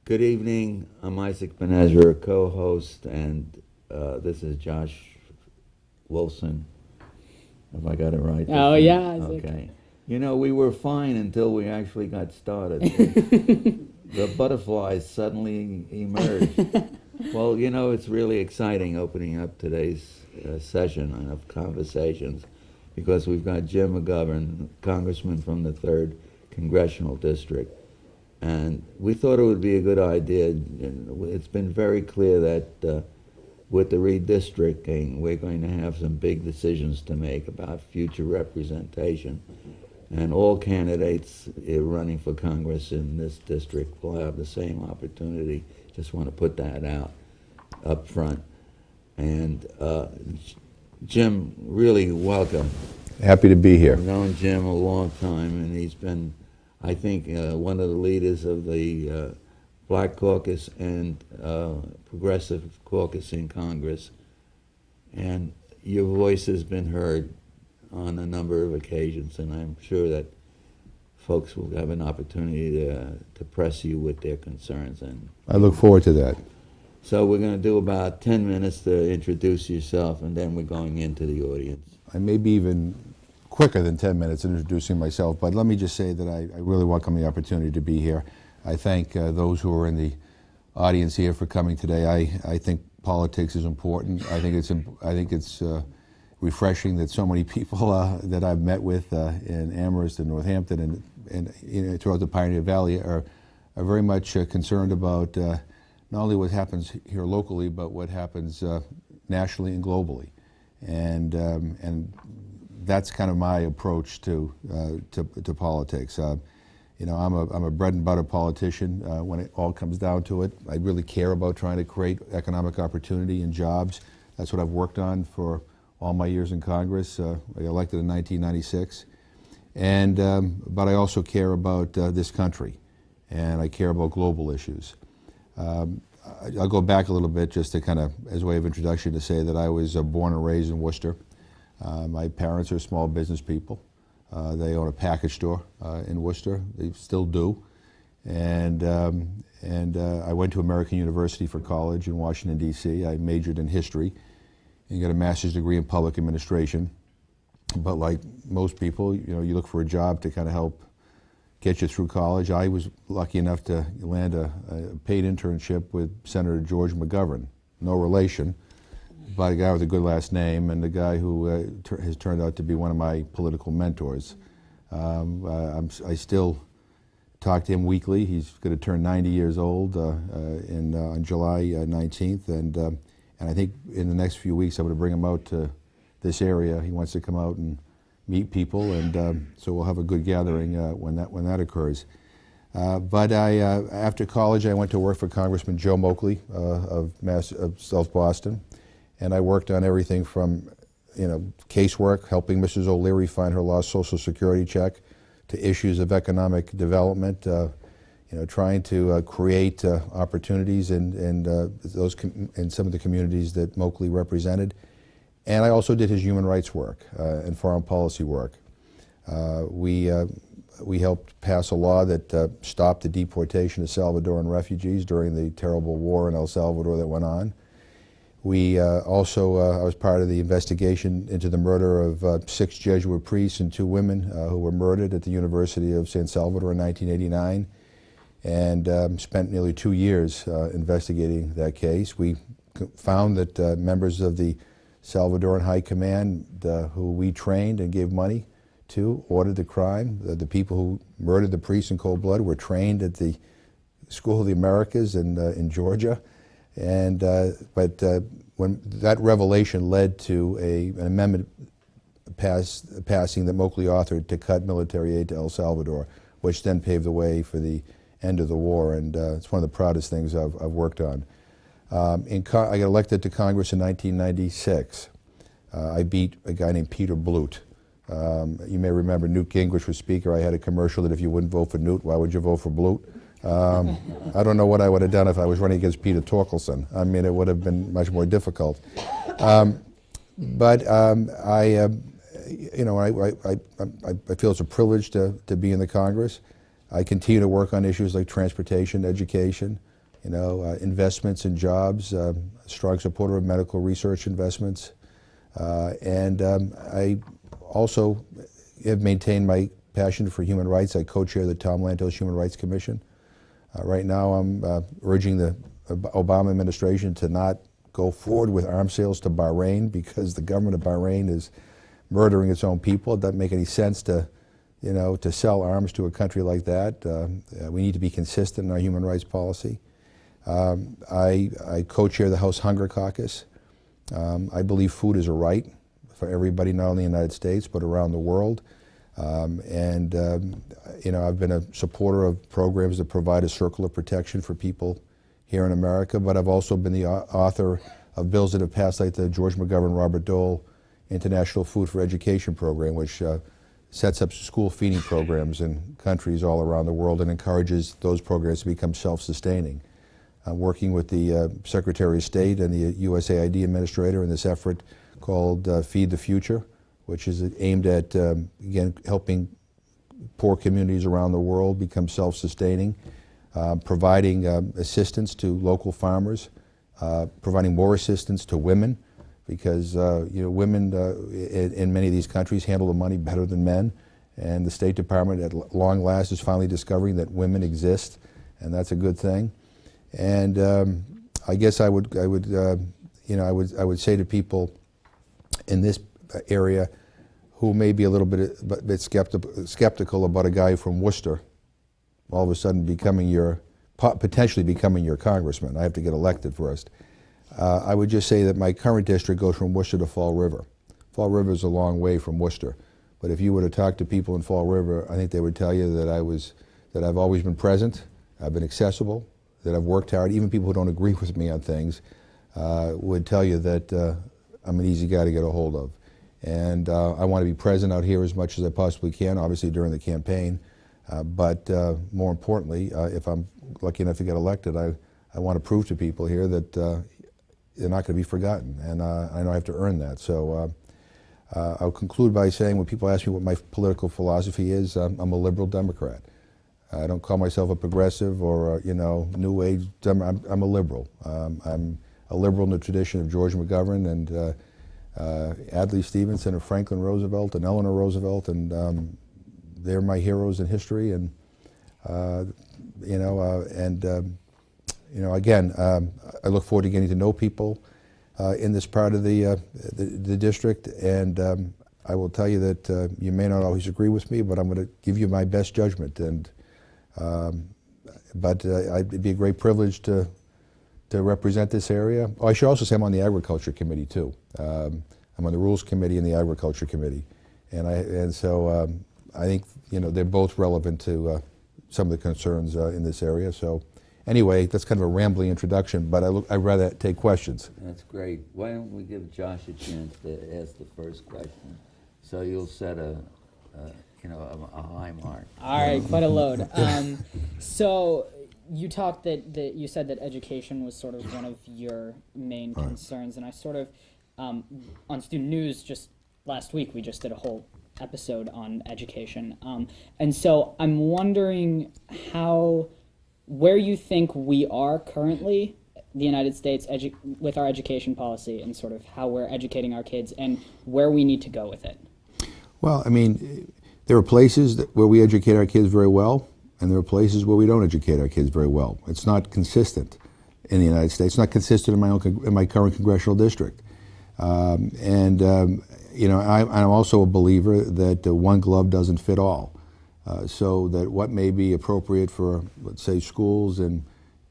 Good evening. I'm Isaac Benezer, co-host, and this is Josh Wilson. Have I got it right? Oh, yeah, Isaac. Okay. You know, we were fine until we actually got started. The butterflies suddenly emerged. Well, you know, it's really exciting opening up today's session of conversations because we've got Jim McGovern, Congressman from the 3rd Congressional District. And we thought it would be a good idea. It's been very clear that with the redistricting, we're going to have some big decisions to make about future representation. And all candidates running for Congress in this district will have the same opportunity. Just want to put that out up front. And Jim, really welcome. Happy to be here. I've known Jim a long time, and he's been, I think, one of the leaders of the Black Caucus and Progressive Caucus in Congress. And your voice has been heard on a number of occasions, and I'm sure that folks will have an opportunity to press you with their concerns. And I look forward to that. so we're going to do about 10 minutes to introduce yourself, and then we're going into the audience. I may be even quicker than 10 minutes in introducing myself, but let me just say that I really welcome the opportunity to be here. I thank those who are in the audience here for coming today. I think politics is important. I think it's refreshing that so many people that I've met with in Amherst and Northampton and throughout the Pioneer Valley are very much concerned about not only what happens here locally, but what happens nationally and globally. And that's kind of my approach to politics. You know, I'm a bread and butter politician when it all comes down to it. I really care about trying to create economic opportunity and jobs. That's what I've worked on for all my years in Congress. I got elected in 1996. But I also care about this country, and I care about global issues. I'll go back a little bit just to kind of, as a way of introduction, to say that I was born and raised in Worcester. My parents are small business people. They own a package store in Worcester. They still do. And I went to American University for college in Washington, D.C. I majored in history and got a master's degree in public administration. But like most people, you know, you look for a job to kind of help get you through college. I was lucky enough to land a paid internship with Senator George McGovern, no relation, but a guy with a good last name and a guy who has turned out to be one of my political mentors. I still talk to him weekly. He's going to turn 90 years old on July 19th, and I think in the next few weeks I'm going to bring him out to this area. He wants to come out and meet people, and so we'll have a good gathering when that occurs. But after college, I went to work for Congressman Joe Moakley of South Boston, and I worked on everything from, you know, casework, helping Mrs. O'Leary find her lost Social Security check, to issues of economic development, you know, trying to create opportunities in some of the communities that Moakley represented. And I also did his human rights work and foreign policy work. We helped pass a law that stopped the deportation of Salvadoran refugees during the terrible war in El Salvador that went on. We also, I was part of the investigation into the murder of 6 Jesuit priests and 2 women who were murdered at the University of San Salvador in 1989, and spent nearly 2 years investigating that case. We found that members of the Salvadoran High Command, who we trained and gave money to, ordered the crime. The people who murdered the priests in cold blood were trained at the School of the Americas in Georgia. But when that revelation led to an amendment passing that Moakley authored to cut military aid to El Salvador, which then paved the way for the end of the war, and it's one of the proudest things I've worked on. I got elected to Congress in 1996. I beat a guy named Peter Blute. You may remember Newt Gingrich was Speaker. I had a commercial that if you wouldn't vote for Newt, why would you vote for Blute? I don't know what I would have done if I was running against Peter Torkelson. I mean, it would have been much more difficult. You know, I feel it's a privilege to be in the Congress. I continue to work on issues like transportation, education, you know, investments in jobs, strong supporter of medical research investments. I also have maintained my passion for human rights. I co-chair the Tom Lantos Human Rights Commission. Right now I'm urging the Obama administration to not go forward with arms sales to Bahrain because the government of Bahrain is murdering its own people. It doesn't make any sense to, you know, to sell arms to a country like that. We need to be consistent in our human rights policy. I co-chair the House Hunger Caucus. I believe food is a right for everybody, not only in the United States, but around the world. You know, I've been a supporter of programs that provide a circle of protection for people here in America, but I've also been the author of bills that have passed, like the George McGovern, Robert Dole International Food for Education program, which sets up school feeding programs in countries all around the world and encourages those programs to become self-sustaining. I'm working with the Secretary of State and the USAID administrator in this effort called Feed the Future, which is aimed at, again, helping poor communities around the world become self-sustaining, providing assistance to local farmers, providing more assistance to women, because you know, women in many of these countries handle the money better than men, and the State Department at long last is finally discovering that women exist, and that's a good thing. And I guess I would say to people in this area who may be a little bit skeptical about a guy from Worcester all of a sudden potentially becoming your congressman. I have to get elected first. I would just say that my current district goes from Worcester to Fall River. Fall River is a long way from Worcester, but if you were to talk to people in Fall River, I think they would tell you that I've always been present, I've been accessible, that I've worked hard. Even people who don't agree with me on things would tell you that I'm an easy guy to get a hold of. And I want to be present out here as much as I possibly can, obviously during the campaign. But more importantly, if I'm lucky enough to get elected, I want to prove to people here that they're not going to be forgotten. And I know I have to earn that. So I'll conclude by saying, when people ask me what my political philosophy is, I'm a liberal Democrat. I don't call myself a progressive or you know, new age. I'm a liberal. I'm a liberal in the tradition of George McGovern and Adlai Stevenson and Franklin Roosevelt and Eleanor Roosevelt, and they're my heroes in history. And you know, again, I look forward to getting to know people in this part of the district, and I will tell you that you may not always agree with me, but I'm going to give you my best judgment. And it'd be a great privilege to represent this area. Oh, I should also say I'm on the Agriculture Committee too. I'm on the Rules Committee and the Agriculture Committee, and so I think, you know, they're both relevant to some of the concerns in this area. So anyway, that's kind of a rambling introduction, but I'd rather take questions. That's great. Why don't we give Josh a chance to ask the first question, so you'll set a high mark. All right, quite a load. So you talked that you said that education was sort of one of your main concerns, and I sort of on Student News just last week we just did a whole episode on education, and so I'm wondering where you think we are currently, the United States, with our education policy, and sort of how we're educating our kids and where we need to go with it. Well, I mean, there are places where we educate our kids very well, and there are places where we don't educate our kids very well. It's not consistent in the United States. It's not consistent in my current congressional district. You know, I'm also a believer that one glove doesn't fit all. So that what may be appropriate for, let's say, schools in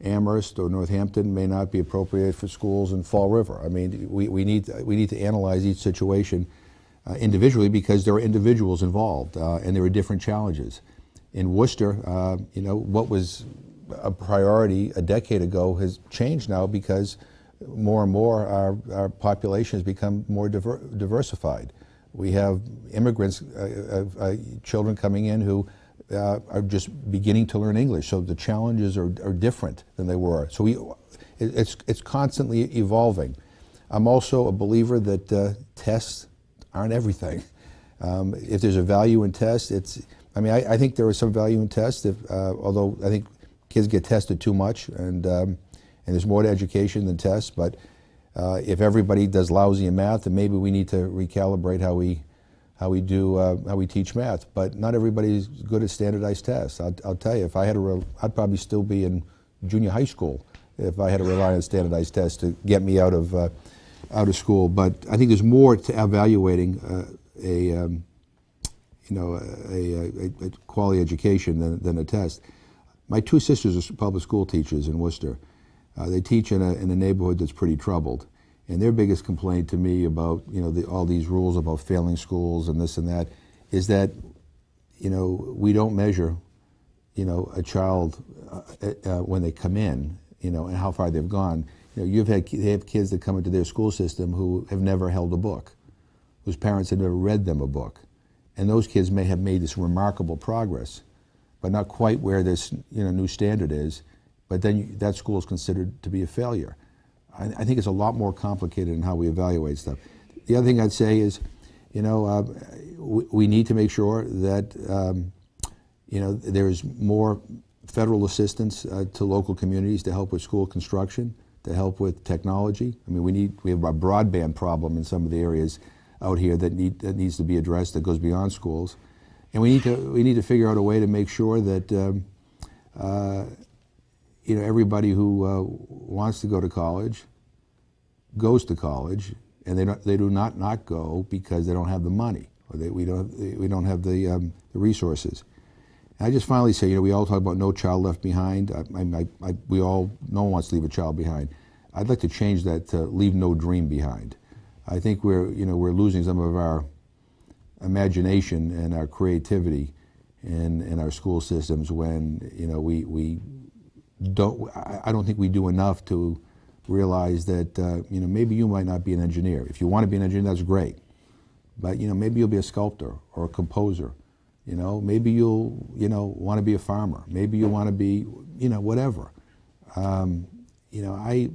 Amherst or Northampton may not be appropriate for schools in Fall River. I mean, we need to analyze each situation individually, because there are individuals involved and there are different challenges. In Worcester, you know, what was a priority a decade ago has changed now, because more and more our population has become more diversified. We have immigrants, children coming in who are just beginning to learn English, so the challenges are different than they were. So it's constantly evolving. I'm also a believer that tests aren't everything. If there's a value in tests, I think there is some value in tests, although I think kids get tested too much, and there's more to education than tests. But if everybody does lousy in math, then maybe we need to recalibrate how we teach math. But not everybody's good at standardized tests. I'll tell you, if I had I'd probably still be in junior high school if I had to rely on standardized tests to get me out of school. But I think there's more to evaluating a quality education than a test. My two sisters are public school teachers in Worcester. They teach in a neighborhood that's pretty troubled, and their biggest complaint to me about all these rules about failing schools and this and that is that we don't measure a child when they come in and how far they've gone. They have kids that come into their school system who have never held a book, whose parents have never read them a book, and those kids may have made this remarkable progress, but not quite where this new standard is. But then that school is considered to be a failure. I think it's a lot more complicated in how we evaluate stuff. The other thing I'd say is, we need to make sure that there's more federal assistance to local communities to help with school construction, to help with technology. We have a broadband problem in some of the areas out here that needs to be addressed, that goes beyond schools, and we need to figure out a way to make sure that everybody who wants to go to college goes to college, and they do not go because they don't have the money, or we don't have the resources. And I just finally say, we all talk about no child left behind. No one wants to leave a child behind. I'd like to change that to leave no dream behind. I think we're losing some of our imagination and our creativity in our school systems when I don't think we do enough to realize that maybe you might not be an engineer. If you want to be an engineer, that's great. But maybe you'll be a sculptor or a composer. Maybe you'll want to be a farmer. Maybe you want to be whatever. I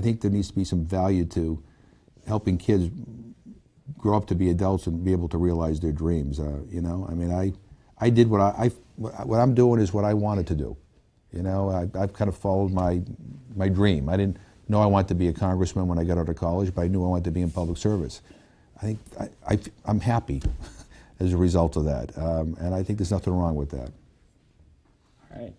think there needs to be some value to helping kids grow up to be adults and be able to realize their dreams. I did what I'm doing is what I wanted to do. I've kind of followed my dream. I didn't know I wanted to be a congressman when I got out of college, but I knew I wanted to be in public service. I'm happy as a result of that, and I think there's nothing wrong with that. All right.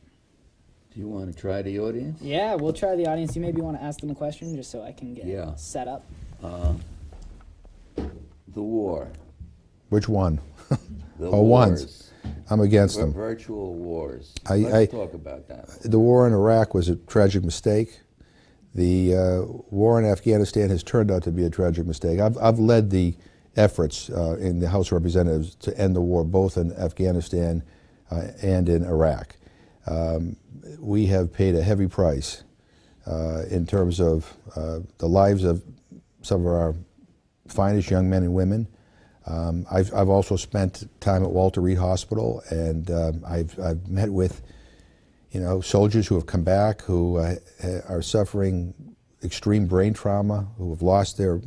Do you want to try the audience? Yeah, we'll try the audience. You maybe want to ask them a question just so I can get set up. The war. Which one? The wars. Ones. I'm against them. Virtual wars. Let's talk about that. The war in Iraq was a tragic mistake. The war in Afghanistan has turned out to be a tragic mistake. I've led the efforts in the House of Representatives to end the war, both in Afghanistan and in Iraq. We have paid a heavy price in terms of the lives of some of our finest young men and women. I've also spent time at Walter Reed Hospital, and I've met with soldiers who have come back, who are suffering extreme brain trauma, who have lost their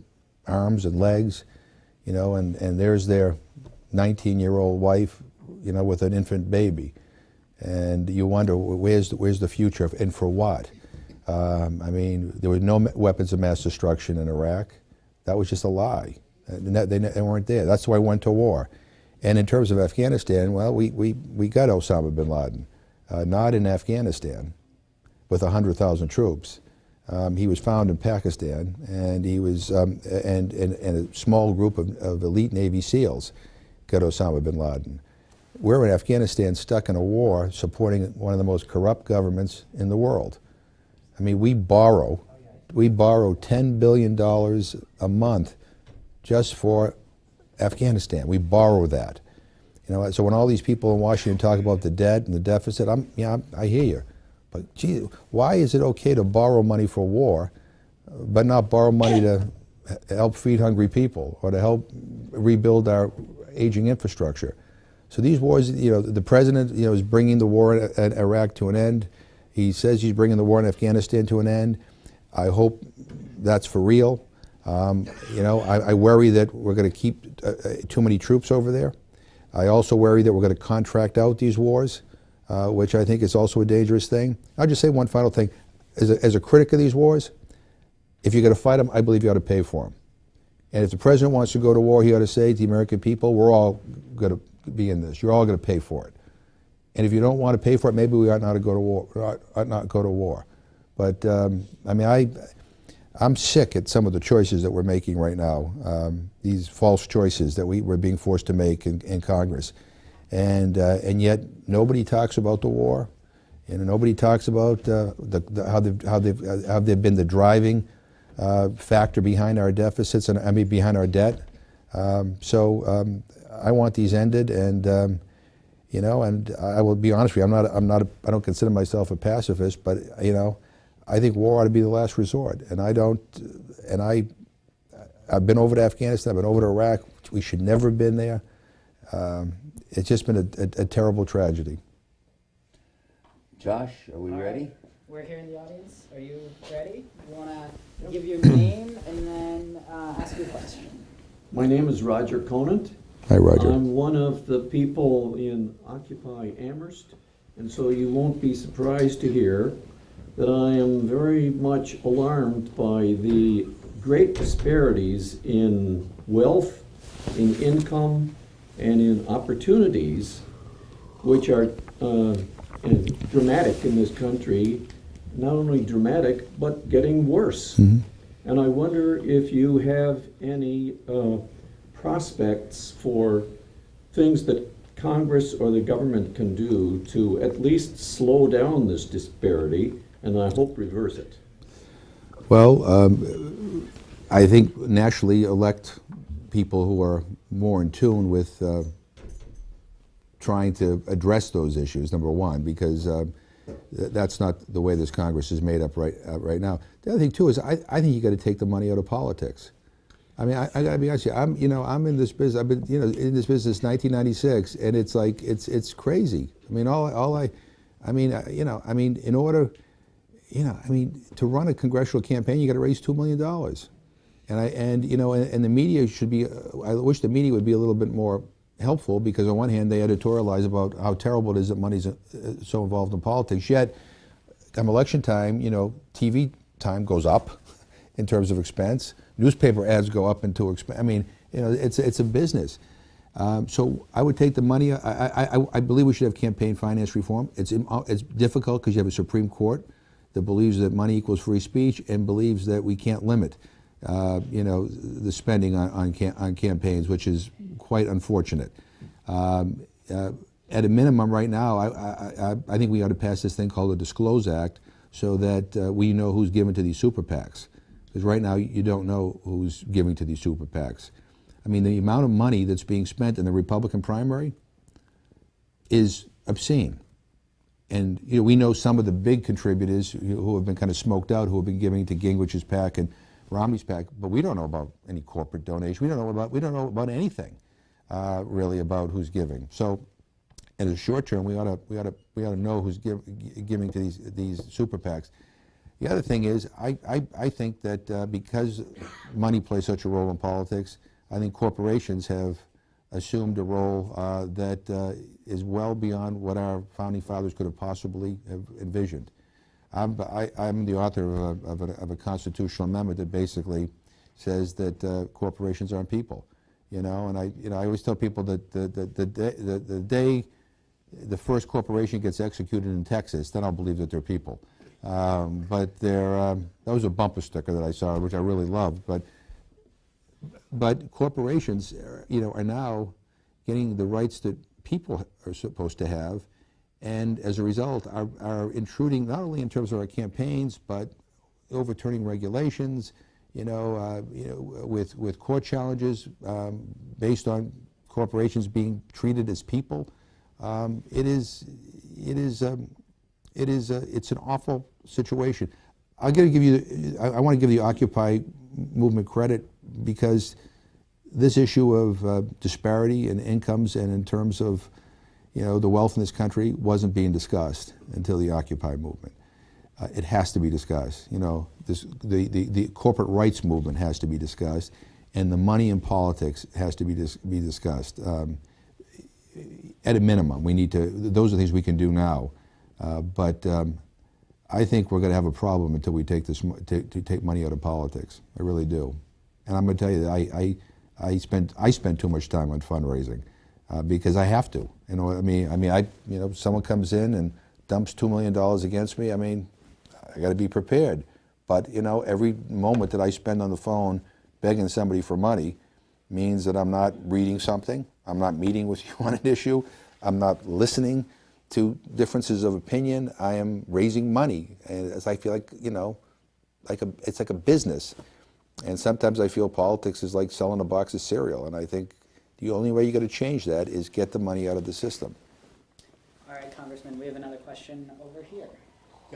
arms and legs, and there's their 19-year-old wife, with an infant baby, and you wonder where's the future and for what? There were no weapons of mass destruction in Iraq. That was just a lie. They weren't there. That's why I went to war. And in terms of Afghanistan, well, we got Osama bin Laden, not in Afghanistan with 100,000 troops. He was found in Pakistan, and he was and a small group of elite Navy SEALs got Osama bin Laden. We're in Afghanistan stuck in a war supporting one of the most corrupt governments in the world. We borrow $10 billion a month just for Afghanistan. We borrow that. So when all these people in Washington talk about the debt and the deficit, I hear you. But gee, why is it okay to borrow money for war, but not borrow money to help feed hungry people or to help rebuild our aging infrastructure? So these wars, the president, is bringing the war in Iraq to an end. He says he's bringing the war in Afghanistan to an end. I hope that's for real. I worry that we're going to keep too many troops over there. I also worry that we're going to contract out these wars, which I think is also a dangerous thing. I'll just say one final thing. As a critic of these wars, if you're going to fight them, I believe you ought to pay for them. And if the president wants to go to war, he ought to say to the American people, we're all going to be in this. You're all going to pay for it. And if you don't want to pay for it, maybe we ought not to go to war. Ought not go to war. But I'm sick at some of the choices that we're making right now. These false choices that we're being forced to make in Congress, and yet nobody talks about the war, and nobody talks about how they've been the driving factor behind our deficits and behind our debt. So I want these ended, and and I will be honest with you, I don't consider myself a pacifist, but I think war ought to be the last resort, and I've been over to Afghanistan, I've been over to Iraq. We should never have been there. It's just been a terrible tragedy. Josh, are we ready? We're here in the audience. Are you ready? You want to give your name and then ask your question? My name is Roger Conant. Hi, Roger. I'm one of the people in Occupy Amherst, and so you won't be surprised to hear that I am very much alarmed by the great disparities in wealth, in income, and in opportunities, which are dramatic in this country. Not only dramatic, but getting worse. Mm-hmm. And I wonder if you have any prospects for things that Congress or the government can do to at least slow down this disparity, and I hope reverse it. Well, I think nationally elect people who are more in tune with trying to address those issues, number one, because that's not the way this Congress is made up right now. The other thing too is I think you got to take the money out of politics. I mean, I got to be honest with you. I'm in this business. I've been in this business 1996, and it's like it's crazy. I mean, in order, to run a congressional campaign, you got to raise $2 million, and the media should be. I wish the media would be a little bit more helpful, because on one hand they editorialize about how terrible it is that money's so involved in politics, yet come election time, TV time goes up in terms of expense, newspaper ads go up into expense. I mean, it's a business. So I would take the money. I believe we should have campaign finance reform. It's difficult because you have a Supreme Court that believes that money equals free speech and believes that we can't limit the spending on campaigns, which is quite unfortunate. At a minimum right now, I think we ought to pass this thing called the Disclose Act so that we know who's given to these super PACs. Because right now you don't know who's giving to these super PACs. I mean, the amount of money that's being spent in the Republican primary is obscene. And we know some of the big contributors who have been kind of smoked out, who have been giving to Gingrich's PAC and Romney's PAC, but we don't know about any corporate donation. We don't know about anything really about who's giving. So, in the short term, we ought to know who's giving to these super PACs. The other thing is, I think that because money plays such a role in politics, I think corporations have assumed a role that is well beyond what our founding fathers could have possibly have envisioned. I'm the author of a constitutional amendment that basically says that corporations aren't people, and I always tell people that the day the first corporation gets executed in Texas, then I'll believe that they're people. But that was a bumper sticker that I saw, which I really loved. But corporations, are now getting the rights that people are supposed to have, and as a result are intruding not only in terms of our campaigns, but overturning regulations, with court challenges based on corporations being treated as people. It's an awful situation. I want to give the Occupy movement credit, because this issue of disparity in incomes and in terms of the wealth in this country wasn't being discussed until the Occupy movement. It has to be discussed. The corporate rights movement has to be discussed, and the money in politics has to be discussed. At a minimum, we need to. Those are things we can do now, but I think we're going to have a problem until we take take money out of politics. I really do, and I'm going to tell you that I spend too much time on fundraising because I have to. Someone comes in and dumps $2 million against me. I got to be prepared. But every moment that I spend on the phone begging somebody for money means that I'm not reading something, I'm not meeting with you on an issue, I'm not listening to differences of opinion. I am raising money, and as I feel like it's like a business. And sometimes I feel politics is like selling a box of cereal, and I think the only way you got to change that is get the money out of the system. All right, Congressman, we have another question over here.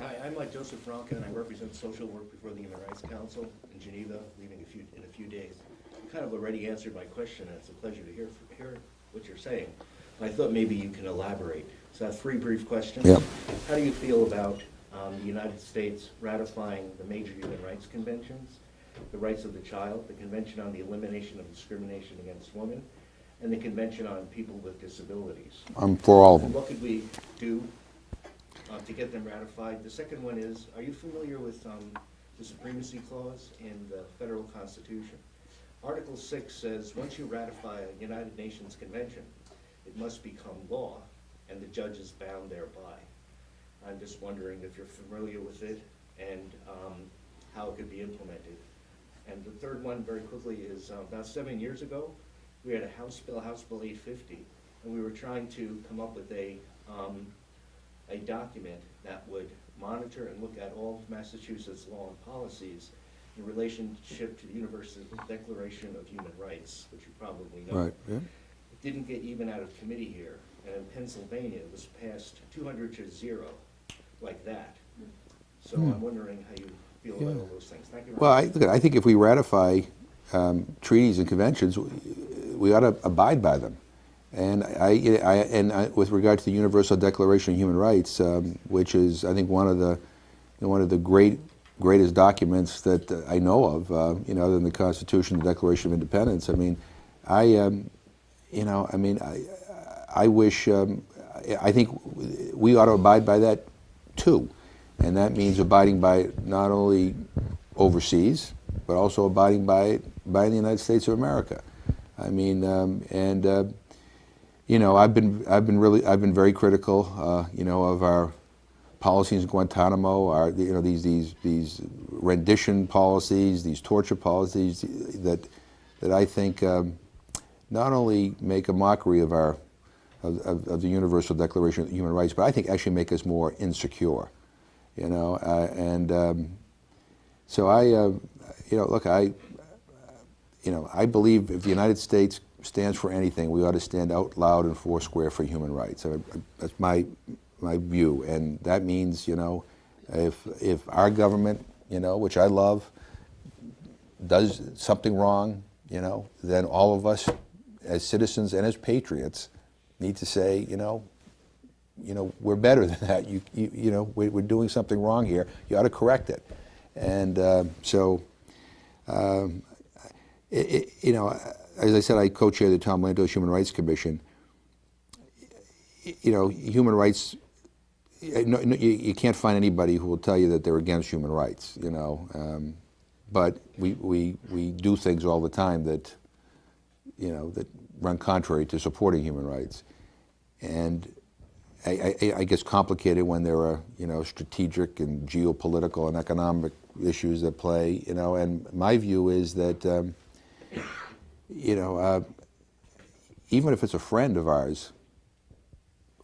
Hi, I'm Joseph Franca, and I represent social work before the Human Rights Council in Geneva, leaving in a few days. You kind of already answered my question, and it's a pleasure to hear what you're saying. I thought maybe you can elaborate. So I have 3 brief questions. Yep. How do you feel about the United States ratifying the major human rights conventions, the rights of the child, the Convention on the Elimination of Discrimination Against Women, and the Convention on People with Disabilities? I'm for all of them. What could we do to get them ratified? The second one is, are you familiar with the Supremacy Clause in the Federal Constitution? Article 6 says, once you ratify a United Nations Convention, it must become law, and the judge is bound thereby. I'm just wondering if you're familiar with it and how it could be implemented. And the third one, very quickly, is about 7 years ago, we had a House Bill 850, and we were trying to come up with a document that would monitor and look at all Massachusetts law and policies in relationship to the Universal Declaration of Human Rights, which you probably know. Right. Yeah. It didn't get even out of committee here, and in Pennsylvania, it was passed 200-0, like that. So I'm wondering how you feel about all those things. Thank you very much. Well, I think if we ratify treaties and conventions, we ought to abide by them. And with regard to the Universal Declaration of Human Rights, which is, I think, one of the greatest documents that I know of, other than the Constitution, the Declaration of Independence. I think we ought to abide by that too, and that means abiding by it not only overseas, but also abiding by it by the United States of America. I've been very critical, of our policies in Guantanamo, these rendition policies, these torture policies that I think not only make a mockery of of the Universal Declaration of Human Rights, but I think actually make us more insecure. I believe if the United States stands for anything, we ought to stand out loud and foursquare for human rights. That's my view, and that means, if our government, which I love, does something wrong, then all of us as citizens and as patriots need to say, we're better than that. We're doing something wrong here. You ought to correct it. And as I said, I co-chair the Tom Lantos Human Rights Commission. Human rights, you can't find anybody who will tell you that they're against human rights, but we do things all the time that, that run contrary to supporting human rights. And I guess complicated when there are, strategic and geopolitical and economic issues at play, and my view is that, even if it's a friend of ours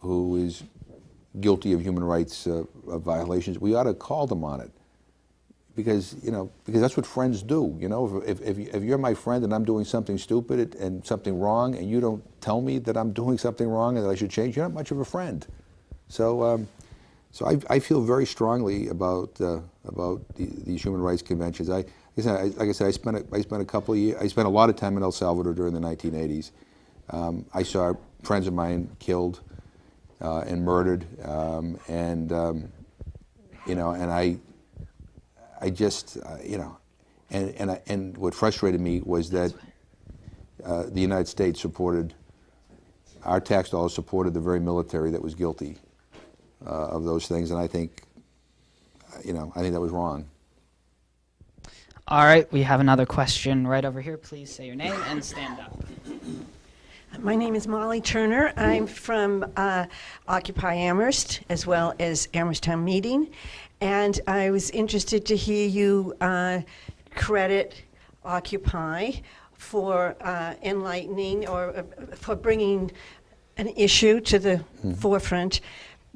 who is guilty of human rights violations, we ought to call them on it, because that's what friends do. If you're my friend and I'm doing something stupid and something wrong, and you don't tell me that I'm doing something wrong and that I should change, you're not much of a friend. So I feel very strongly about these human rights conventions. Like I said, I spent a couple of years. I spent a lot of time in El Salvador during the 1980s. I saw friends of mine killed, and murdered, you know, and I just, you know, and what frustrated me was that the United States supported, our tax dollars supported the very military that was guilty of those things, and I think, you know, I think that was wrong. All right, we have another question right over here. Please say your name and stand up. My name is Molly Turner. I'm from Occupy Amherst, as well as Amherst Town Meeting. And I was interested to hear you credit Occupy for enlightening or for bringing an issue to the forefront.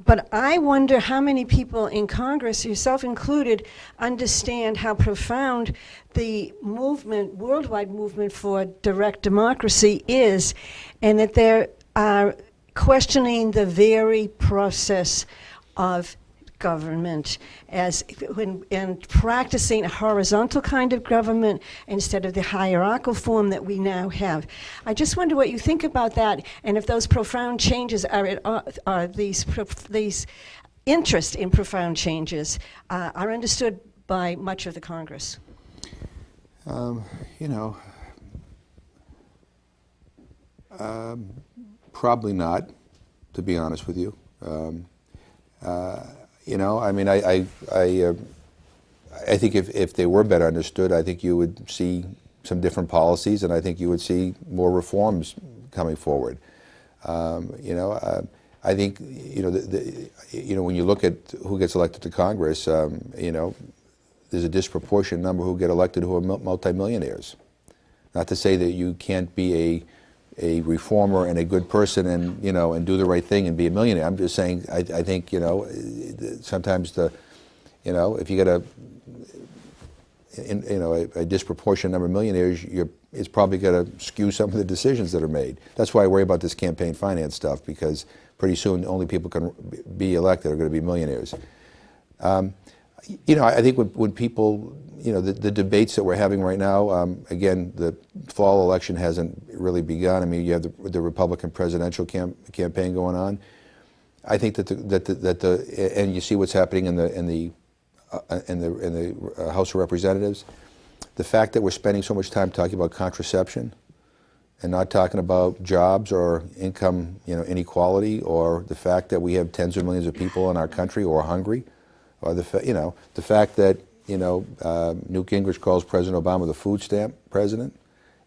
But I wonder how many people in Congress, yourself included, understand how profound the movement, worldwide movement for direct democracy is, and that they are questioning the very process of government and practicing a horizontal kind of government instead of the hierarchical form that we now have. I just wonder what you think about that, and if those profound changes are these interest in profound changes are understood by much of the Congress. You know, probably not, to be honest with you. You know, I mean, I think if they were better understood, I think you would see some different policies, and I think you would see more reforms coming forward. You know, I think, you know, you know, when you look at who gets elected to Congress, you know, there's a disproportionate number who get elected who are multimillionaires. Not to say that you can't be a reformer and a good person and, you know, and do the right thing and be a millionaire. I'm just saying, I think, you know, sometimes you know, if you get a disproportionate number of millionaires, it's probably going to skew some of the decisions that are made. That's why I worry about this campaign finance stuff, because pretty soon only people can be elected are going to be millionaires. You know, I think when people, you know, the debates that we're having right now, again, the fall election hasn't really begun. I mean, you have the Republican presidential campaign going on. I think that and you see what's happening in the House of Representatives. The fact that we're spending so much time talking about contraception and not talking about jobs or income, you know, inequality, or the fact that we have tens of millions of people in our country who are hungry, or the fact that, you know, Newt Gingrich calls President Obama the food stamp president,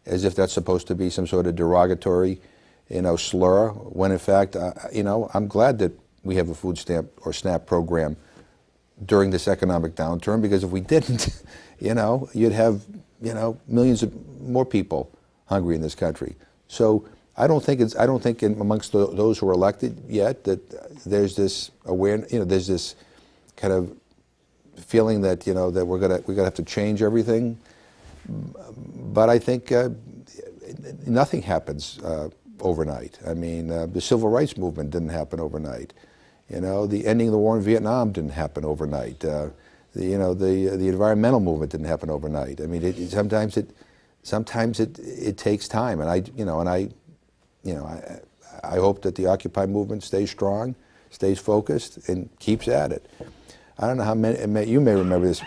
as if that's supposed to be some sort of derogatory, you know, slur, when in fact, you know, I'm glad that we have a food stamp or SNAP program during this economic downturn, because if we didn't, you know, you'd have, you know, millions of more people hungry in this country. So I don't think amongst those who are elected yet that there's this awareness, you know, there's this kind of feeling that, you know, that we're gonna have to change everything. But I think nothing happens overnight. I mean, the civil rights movement didn't happen overnight. You know, the ending of the war in Vietnam didn't happen overnight. You know, the environmental movement didn't happen overnight. I mean, sometimes it takes time, and I hope that the Occupy movement stays strong, stays focused, and keeps at it. I don't know how many, you may remember this,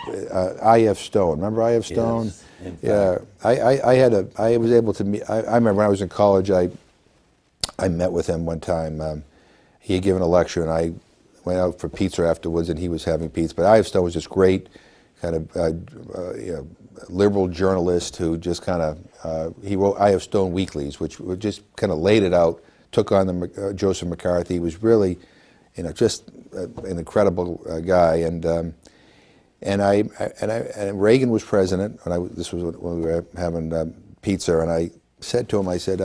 I.F. Stone. Remember I.F. Stone? Yes, yeah, I was able to meet, I remember when I was in college, I met with him one time. He had given a lecture, and I went out for pizza afterwards, and he was having pizza. But I.F. Stone was this great kind of you know, liberal journalist who just kind of, he wrote I.F. Stone weeklies, which just kind of laid it out, took on the Joseph McCarthy. He was really, you know, just an incredible guy. And Reagan was president, and this was when we were having pizza, and I said to him, I said,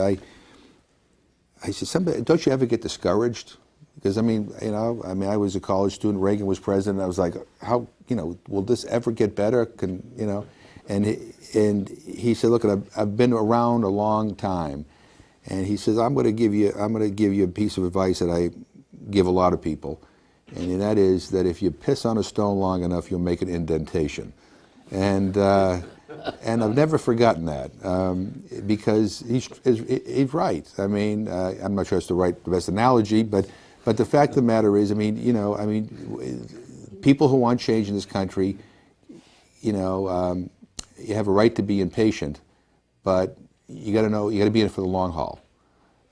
don't you ever get discouraged? Because I mean, you know, I was a college student. Reagan was president. I was like, how, you know, will this ever get better? You know, and he said, look, I've been around a long time, and he says, I'm going to give you a piece of advice that I give a lot of people, and that is that if you piss on a stone long enough, you'll make an indentation. And I've never forgotten that, because he's right. I mean, I'm not sure it's the best analogy, but But the fact of the matter is, I mean, you know, I mean, people who want change in this country, you know, you have a right to be impatient, but you got to know, you got to be in it for the long haul.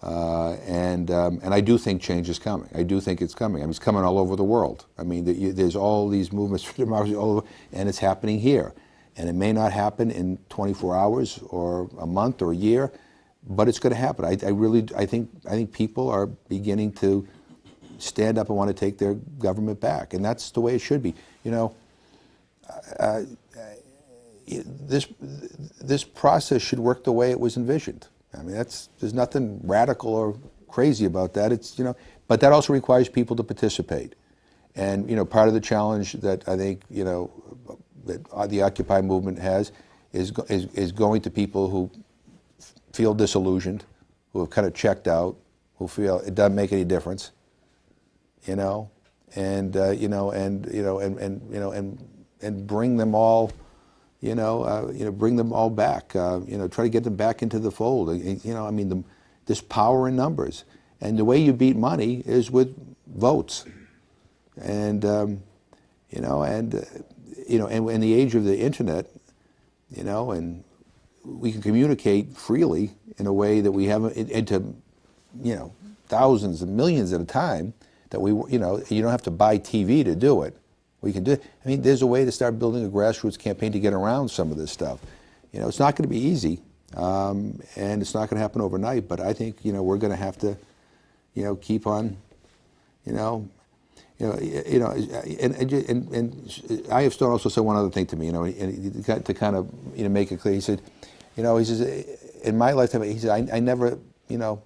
And I do think change is coming. I do think it's coming. I mean, it's coming all over the world. I mean, there's all these movements for democracy all over, and it's happening here. And it may not happen in 24 hours or a month or a year, but it's going to happen. I think people are beginning to stand up and want to take their government back, and that's the way it should be. You know, this process should work the way it was envisioned. I mean, there's nothing radical or crazy about that. It's, you know, but that also requires people to participate. And, you know, part of the challenge that I think, you know, that the Occupy movement has is going to people who feel disillusioned, who have kind of checked out, who feel it doesn't make any difference, you know, and bring them all, bring them all back, try to get them back into the fold. You know, I mean, this power in numbers, and the way you beat money is with votes, and in the age of the internet, you know, and we can communicate freely in a way that we haven't, into, you know, thousands and millions at a time, that we, you know, you don't have to buy TV to do it. We can do it. I mean, there's a way to start building a grassroots campaign to get around some of this stuff. You know, it's not going to be easy, and it's not going to happen overnight, but I think, you know, we're going to have to, you know, keep on, and I.F. Stone also said one other thing to me, you know, and to kind of, you know, make it clear. He said, you know, he says, in my lifetime, he said, I never, you know,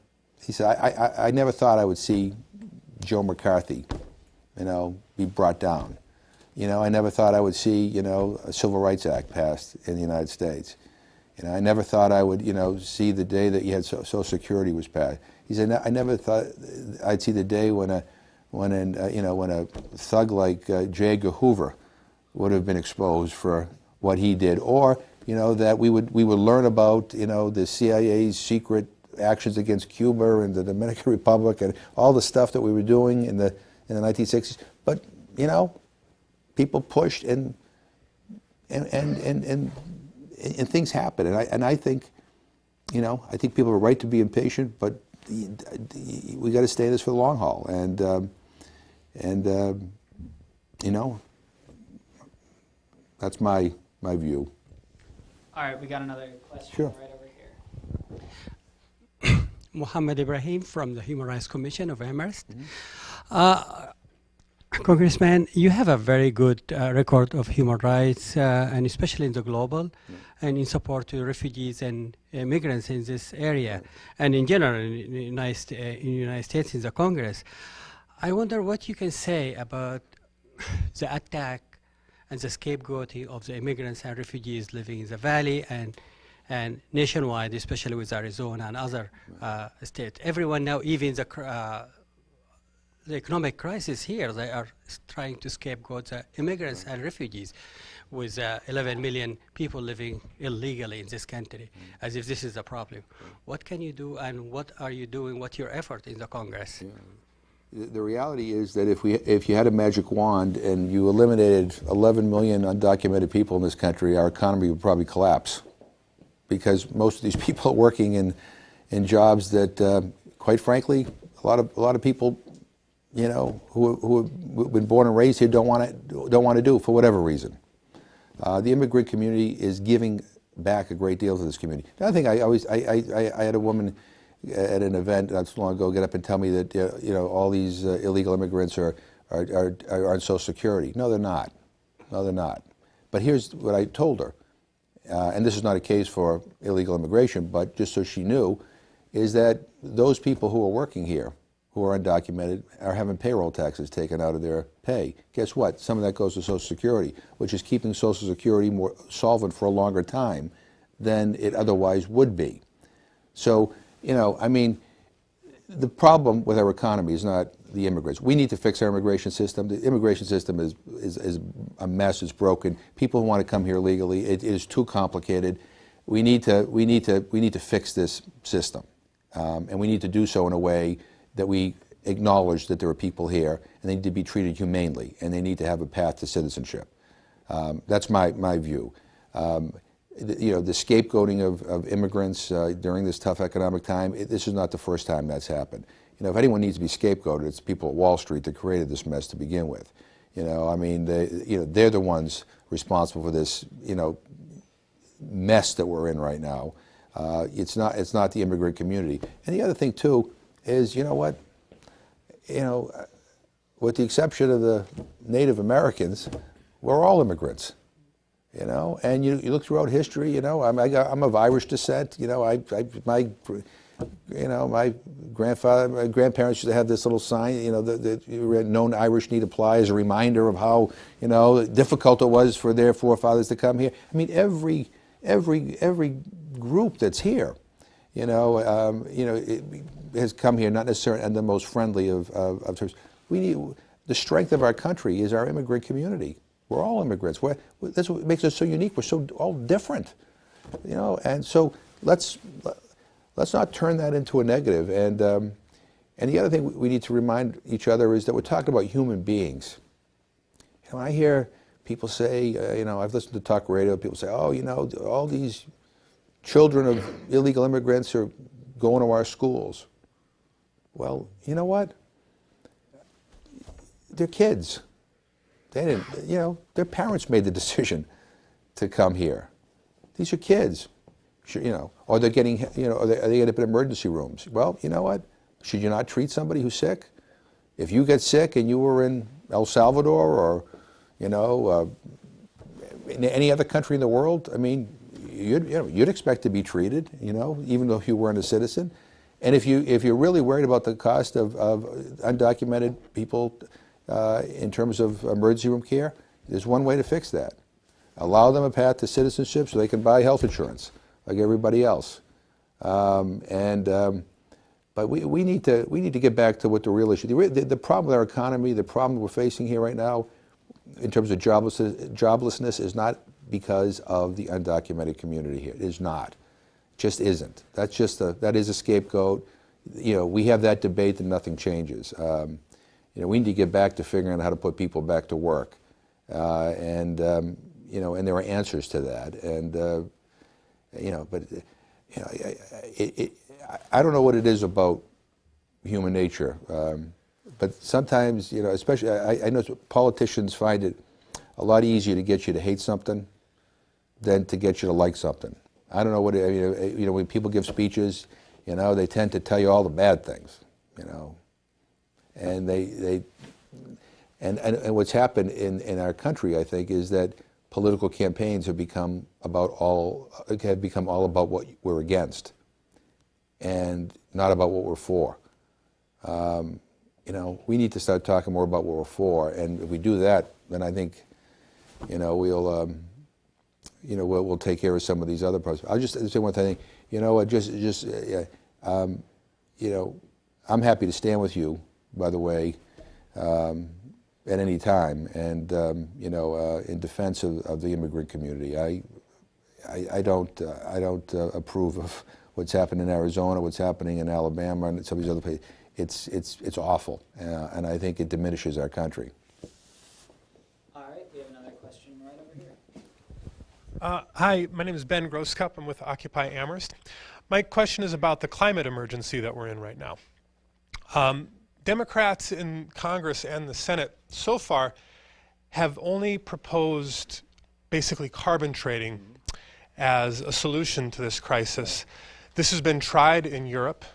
he said, I never thought I would see Joe McCarthy, you know, be brought down. You know, I never thought I would see, you know, a Civil Rights Act passed in the United States. You know, I never thought I would, you know, see the day that you had Social Security was passed. He said, I never thought I'd see the day when a thug like J. Edgar Hoover would have been exposed for what he did, or, you know, that we would learn about, you know, the CIA's secret actions against Cuba and the Dominican Republic and all the stuff that we were doing in the 1960s. But, you know, people pushed and things happen, and I think, you know, I think people are right to be impatient, but we got to stay in this for the long haul, and you know, that's my view. All right, we got another question. Sure. Right over here. Mohammed Ibrahim from the Human Rights Commission of Amherst. Congressman, you have a very good record of human rights, and especially in the global, and in support to refugees and immigrants in this area, and in general in the United States, in the Congress. I wonder what you can say about the attack and the scapegoating of the immigrants and refugees living in the Valley and nationwide, especially with Arizona and other states. Everyone now, even the economic crisis here, they are trying to scapegoat the immigrants and refugees, with 11 million people living illegally in this country, as if this is a problem. What can you do, and what are you doing? What's your effort in the Congress? Yeah. The reality is that if you had a magic wand and you eliminated 11 million undocumented people in this country, our economy would probably collapse, because most of these people are working in jobs that, quite frankly, a lot of people, you know, who have been born and raised here don't want to do for whatever reason. The immigrant community is giving back a great deal to this community. The other thing, I had a woman at an event not so long ago get up and tell me that you know, all these illegal immigrants are on Social Security. No, they're not. No, they're not. But here's what I told her, and this is not a case for illegal immigration, but just so she knew, is that those people who are working here, who are undocumented, are having payroll taxes taken out of their pay. Guess what? Some of that goes to Social Security, which is keeping Social Security more solvent for a longer time than it otherwise would be. So, you know, I mean, the problem with our economy is not the immigrants. We need to fix our immigration system. The immigration system is a mess. It's broken. People who want to come here legally, it is too complicated. We need to fix this system, and we need to do so in a way that we acknowledge that there are people here and they need to be treated humanely and they need to have a path to citizenship. That's my view. The scapegoating of immigrants during this tough economic time, this is not the first time that's happened. If anyone needs to be scapegoated, it's people at Wall Street that created this mess to begin with. I mean, they're the ones responsible for this, mess that we're in right now. It's not the immigrant community. And the other thing too is, with the exception of the Native Americans, we're all immigrants. And you look throughout history. I'm of Irish descent. My grandparents used to have this little sign. The known Irish need apply as a reminder of how difficult it was for their forefathers to come here. I mean, every group that's here, it has come here not necessarily in the most friendly of terms. The strength of our country is our immigrant community. We're all immigrants. That's what makes us so unique. We're so all different, and so let's not turn that into a negative. And the other thing we need to remind each other is that we're talking about human beings. I hear people say, I've listened to talk radio. People say, all these children of illegal immigrants are going to our schools. Well, you know what? They're kids. They didn't, their parents made the decision to come here. These are kids, or they're getting, are they end up in emergency rooms? Well, you know what? Should you not treat somebody who's sick? If you get sick and you were in El Salvador or, in any other country in the world, I mean, you'd expect to be treated, even though you weren't a citizen. And if you're really worried about the cost of undocumented people in terms of emergency room care, there's one way to fix that. Allow them a path to citizenship so they can buy health insurance like everybody else. But we need to get back to what the real issue. The problem with our economy, the problem we're facing here right now, in terms of joblessness, is not because of the undocumented community here. It is not. It just isn't. That is a scapegoat. We have that debate and nothing changes. We need to get back to figuring out how to put people back to work, and there are answers to that. And I don't know what it is about human nature, but sometimes, especially I know politicians find it a lot easier to get you to hate something than to get you to like something. I don't know what when people give speeches, they tend to tell you all the bad things, and and what's happened in our country, I think, is that political campaigns have become all about what we're against, and not about what we're for. We need to start talking more about what we're for, and if we do that, then I think, we'll take care of some of these other parts. I'll just say one thing. I'm happy to stand with you, by the way, at any time, and in defense of the immigrant community. I don't approve of what's happened in Arizona, what's happening in Alabama, and some of these other places. It's awful, and I think it diminishes our country. All right, we have another question right over here. Hi, my name is Ben Grosscup. I'm with Occupy Amherst. My question is about the climate emergency that we're in right now. Democrats in Congress and the Senate so far have only proposed basically carbon trading as a solution to this crisis. This has been tried in Europe,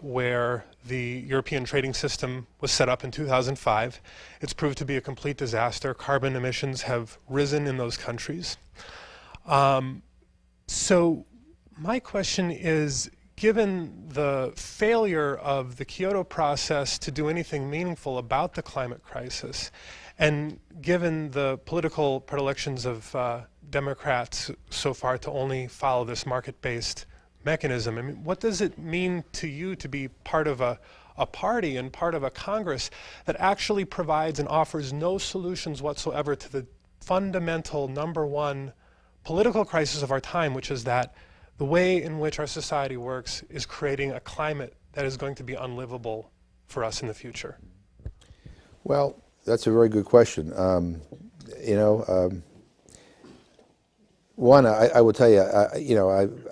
where the European trading system was set up in 2005. It's proved to be a complete disaster. Carbon emissions have risen in those countries. So my question is, given the failure of the Kyoto process to do anything meaningful about the climate crisis, and given the political predilections of Democrats so far to only follow this market-based mechanism, I mean, what does it mean to you to be part of a party and part of a Congress that actually provides and offers no solutions whatsoever to the fundamental #1 political crisis of our time, which is that the way in which our society works is creating a climate that is going to be unlivable for us in the future? Well, that's a very good question. One, I will tell you,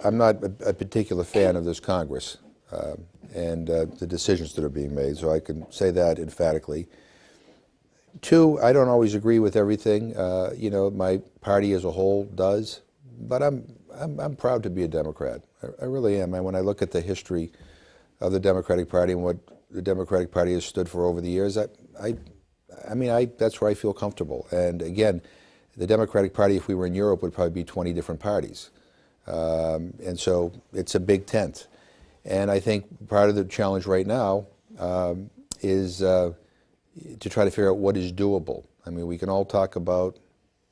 I'm not a particular fan of this Congress and the decisions that are being made, so I can say that emphatically. Two, I don't always agree with everything. My party as a whole does, but I'm proud to be a Democrat. I really am. And when I look at the history of the Democratic Party and what the Democratic Party has stood for over the years, that's where I feel comfortable. And again, the Democratic Party, if we were in Europe, would probably be 20 different parties. And so it's a big tent. And I think part of the challenge right now is to try to figure out what is doable. I mean, we can all talk about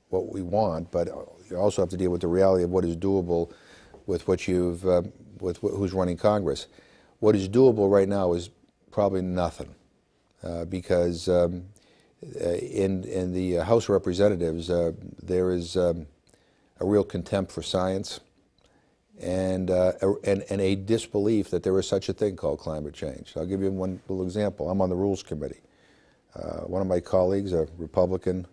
what we want, but you also have to deal with the reality of what is doable with what with who's running Congress. What is doable right now is probably nothing, because in the House of Representatives, there is a real contempt for science and a disbelief that there is such a thing called climate change. I'll give you one little example. I'm on the Rules Committee. One of my colleagues, a Republican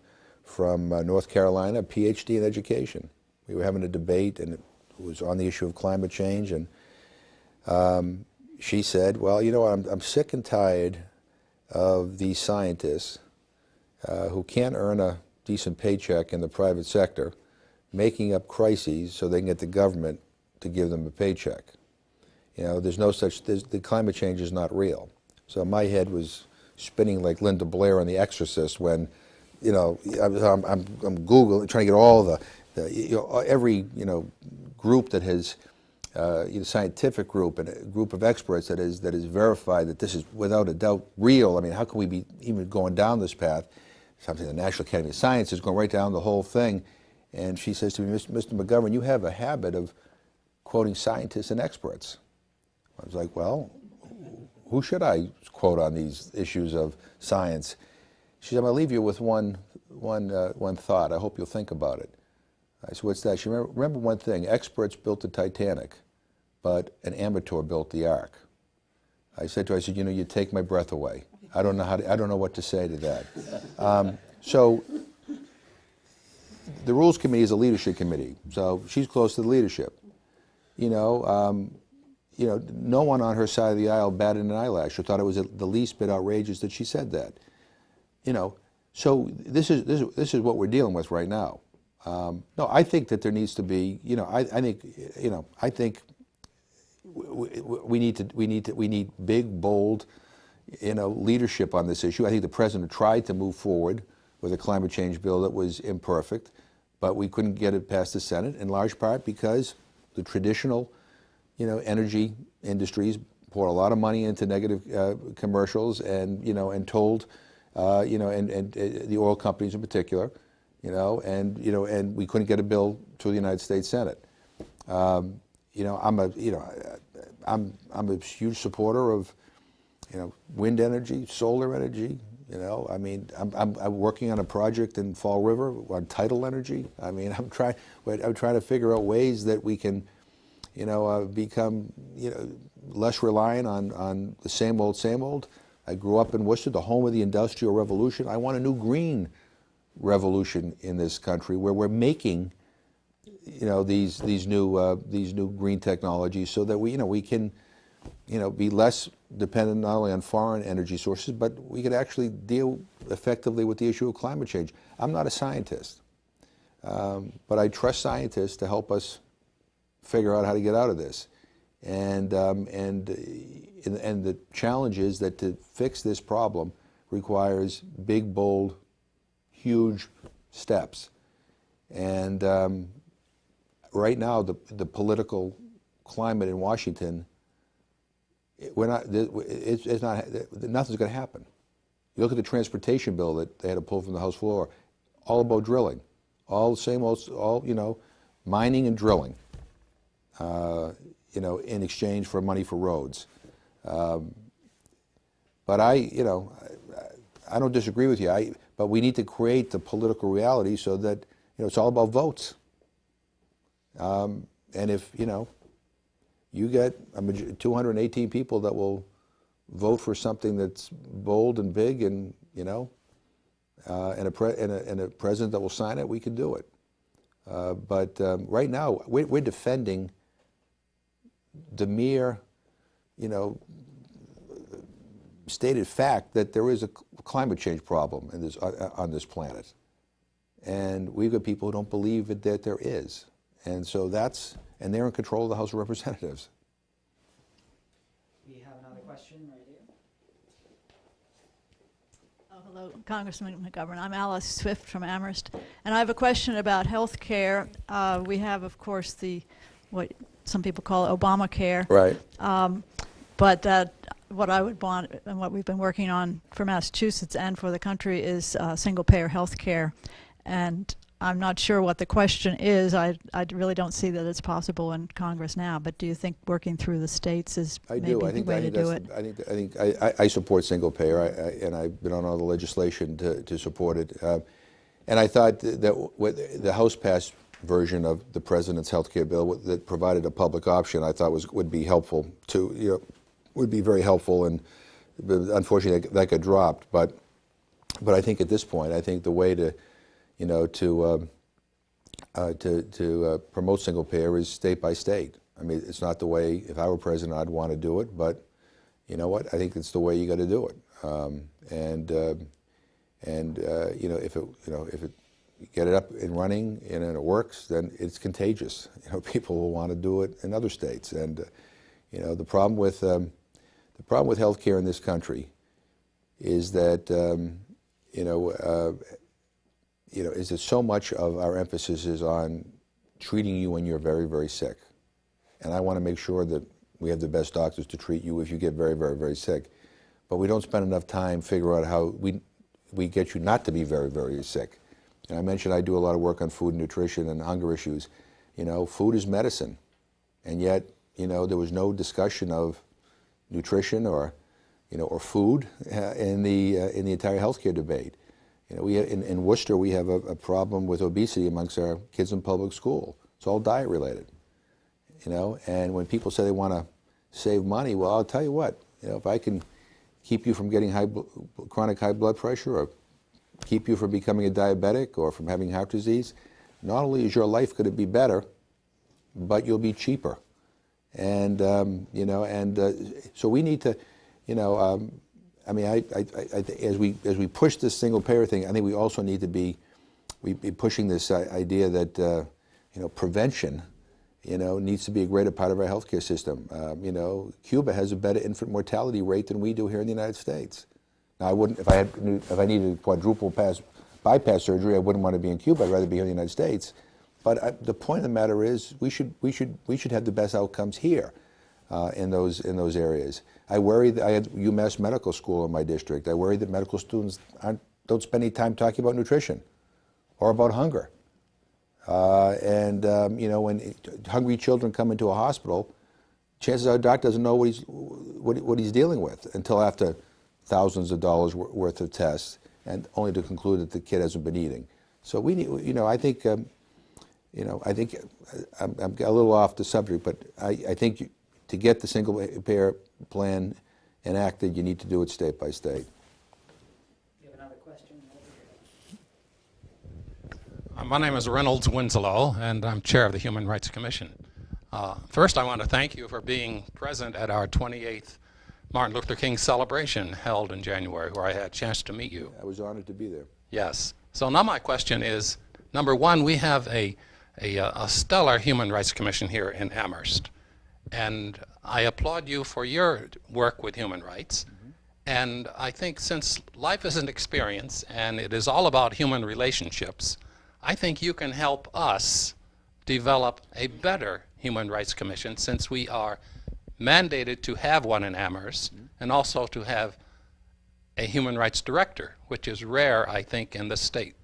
from North Carolina, a PhD in education. We were having a debate, and it was on the issue of climate change, and she said, well, you know what, I'm sick and tired of these scientists who can't earn a decent paycheck in the private sector, making up crises so they can get the government to give them a paycheck. There's no such, the climate change is not real. So my head was spinning like Linda Blair on The Exorcist when, I'm Googling, trying to get all every, group that has, scientific group and a group of experts that is verified that this is without a doubt real. I mean, how can we be even going down this path? Something the National Academy of Sciences going right down the whole thing. And she says to me, Mr. McGovern, you have a habit of quoting scientists and experts. I was like, well, who should I quote on these issues of science? She said, I'm going to leave you with one thought. I hope you'll think about it. I said, what's that? She said, remember one thing, experts built the Titanic, but an amateur built the Ark. I said to her, you take my breath away. I don't know what to say to that. So the Rules Committee is a leadership committee, so she's close to the leadership. No one on her side of the aisle batted an eyelash or thought it was the least bit outrageous that she said that. So this is what we're dealing with right now. No, I think that there needs to be, I think we need big, bold, leadership on this issue. I think the president tried to move forward with a climate change bill that was imperfect, but we couldn't get it past the Senate, in large part because the traditional, energy industries poured a lot of money into negative commercials and, and told, and the oil companies in particular, and we couldn't get a bill to the United States Senate. I'm a huge supporter of, wind energy, solar energy. I'm working on a project in Fall River on tidal energy. I'm trying to figure out ways that we can, become, less reliant on the same old. I grew up in Worcester, the home of the Industrial Revolution. I want a new green revolution in this country where we're making, these new green technologies so that we can, be less dependent not only on foreign energy sources, but we could actually deal effectively with the issue of climate change. I'm not a scientist, but I trust scientists to help us figure out how to get out of this. And the challenge is that to fix this problem requires big, bold, huge steps. And right now, the political climate in Washington, nothing's going to happen. You look at the transportation bill that they had to pull from the House floor, all about drilling, all the same old, mining and drilling, in exchange for money for roads. But I don't disagree with you. But we need to create the political reality so that it's all about votes. And if you get 218 people that will vote for something that's bold and big, and you know, and a president that will sign it, we can do it. But right now, we're defending the mere, you know, stated fact that there is a climate change problem in this, on this planet. And we've got people who don't believe that there is. And so and they're in control of the House of Representatives. We have another question right here. Oh, hello, Congressman McGovern. I'm Alice Swift from Amherst, and I have a question about health care. We have, of course, what some people call Obamacare. Right. But what I would want, and what we've been working on for Massachusetts and for the country, is single-payer health care. And I'm not sure what the question is. I really don't see that it's possible in Congress now, but do you think working through the states is maybe the way to do it? I support single payer, and I've been on all the legislation to support it. And I thought that the House passed version of the President's health care bill that provided a public option, I thought would be helpful to, you know, would be very helpful, and unfortunately that got dropped. But I think at this point, I think the way to, you know, to promote single payer is state by state. I mean, it's not the way, if I were president, I'd want to do it, but you know what? I think it's the way you got to do it. You know, if it get it up and running and it works, then it's contagious. You know, people will want to do it in other states. And you know, the problem with healthcare in this country is that is that so much of our emphasis is on treating you when you're very, very sick. And I want to make sure that we have the best doctors to treat you if you get very, very, very sick. But we don't spend enough time figuring out how we get you not to be very, very sick. And I mentioned I do a lot of work on food and nutrition and hunger issues. You know, food is medicine. And yet, you know, there was no discussion of nutrition or food in the entire healthcare debate. You know, in Worcester, we have a problem with obesity amongst our kids in public school. It's all diet related. You know, and when people say they want to save money, well, I'll tell you what. You know, if I can keep you from getting chronic high blood pressure, or keep you from becoming a diabetic, or from having heart disease, not only is your life going to be better, but you'll be cheaper. And so we need to, you know. I mean, as we push this single payer thing, I think we also need to be pushing this idea that you know, prevention, you know, needs to be a greater part of our healthcare system. You know, Cuba has a better infant mortality rate than we do here in the United States. Now, I wouldn't, if I needed quadruple bypass surgery, I wouldn't want to be in Cuba. I'd rather be here in the United States. But the point of the matter is, we should have the best outcomes here in those areas. I worry that I had UMass Medical School in my district. I worry that medical students don't spend any time talking about nutrition or about hunger. You know, when hungry children come into a hospital, chances are the doctor doesn't know what he's dealing with until after thousands of dollars worth of tests, and only to conclude that the kid hasn't been eating. So we need, you know, I think I'm a little off the subject, but I think to get the single payer plan enacted, you need to do it state by state. You have another question? My name is Reynolds Winslow, and I'm chair of the Human Rights Commission. First, I want to thank you for being present at our 28th Martin Luther King celebration held in January, where I had a chance to meet you. I was honored to be there. Yes. So now my question is, number one, we have a stellar Human Rights Commission here in Amherst. And I applaud you for your work with human rights. Mm-hmm. And I think since life is an experience and it is all about human relationships, I think you can help us develop a better Human Rights Commission, since we are mandated to have one in Amherst, mm-hmm. and also to have a human rights director, which is rare, I think, in the state.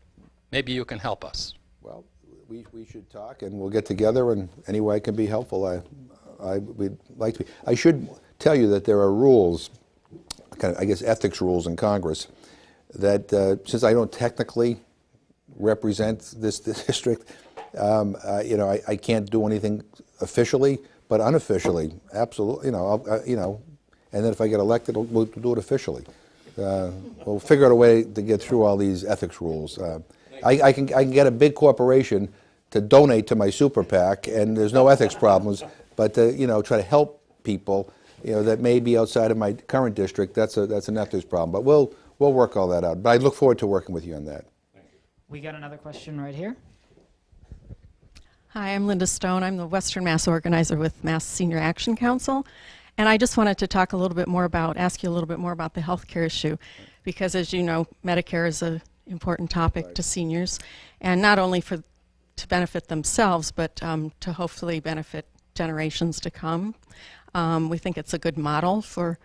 Maybe you can help us. Well, we should talk, and we'll get together, and any way I can be helpful, we'd like to be. I should tell you that there are rules, kind of, I guess, ethics rules in Congress, that since I don't technically represent this district, you know, I can't do anything officially, but unofficially, absolutely, you know, and then if I get elected, we'll do it officially. We'll figure out a way to get through all these ethics rules. I can get a big corporation to donate to my super PAC, and there's no ethics problems. But to, try to help people, that may be outside of my current district, that's an ethics problem. But we'll work all that out. But I look forward to working with you on that. We got another question right here. Hi, I'm Linda Stone. I'm the Western Mass organizer with Mass Senior Action Council. And I just wanted to talk a little bit more ask you a little bit more about the healthcare issue, because as you know, Medicare is an important topic to seniors, and not only to benefit themselves, but to hopefully benefit generations to come. We think it's a good model for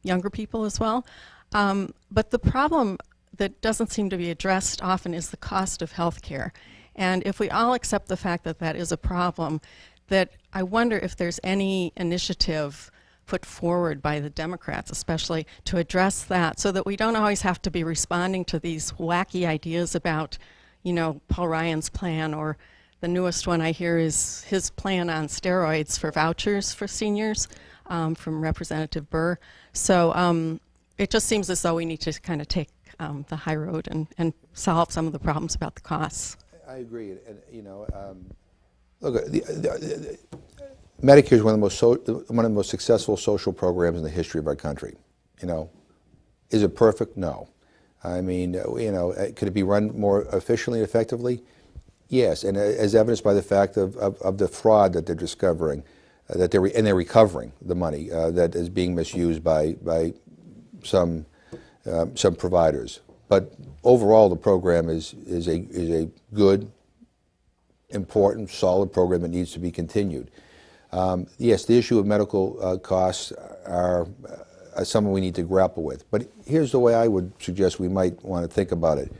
younger people as well. But the problem that doesn't seem to be addressed often is the cost of healthcare. And if we all accept the fact that that is a problem, that I wonder if there's any initiative put forward by the Democrats, especially, to address that, so that we don't always have to be responding to these wacky ideas about, Paul Ryan's plan, or the newest one I hear is his plan on steroids for vouchers for seniors from Representative Burr. So it just seems as though we need to kind of take the high road and solve some of the problems about the costs. I agree, and look, Medicare is one of the most successful social programs in the history of our country. Is it perfect? No. I mean, could it be run more efficiently and effectively? Yes, and as evidenced by the fact of the fraud that they're discovering, that they're recovering the money that is being misused by some providers. But overall, the program is a good, important, solid program that needs to be continued. Yes, the issue of medical costs are something we need to grapple with. But here's the way I would suggest we might want to think about it.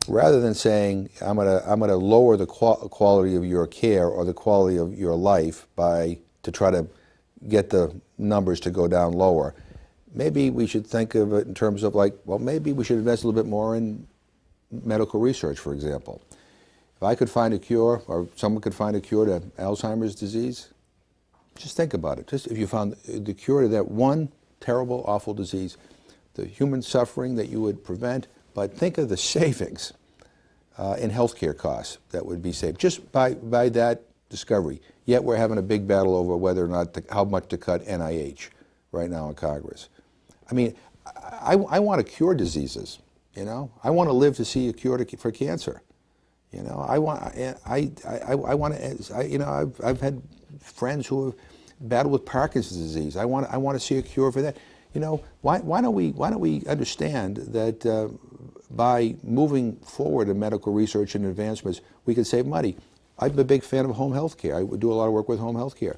Rather than saying, I'm gonna lower the quality of your care or the quality of your life to try to get the numbers to go down lower, maybe we should think of it in terms of maybe we should invest a little bit more in medical research, for example. If I could find a cure, or someone could find a cure to Alzheimer's disease, just think about it. Just if you found the cure to that one terrible, awful disease, the human suffering that you would prevent, but think of the savings in healthcare costs that would be saved just by that discovery. Yet we're having a big battle over whether or not how much to cut NIH right now in Congress. I mean, I want to cure diseases. I want to live to see a cure for cancer. I've had friends who have battled with Parkinson's disease. I want to see a cure for that. Why don't we understand that by moving forward in medical research and advancements, we can save money. I'm a big fan of home health care. I do a lot of work with home health care.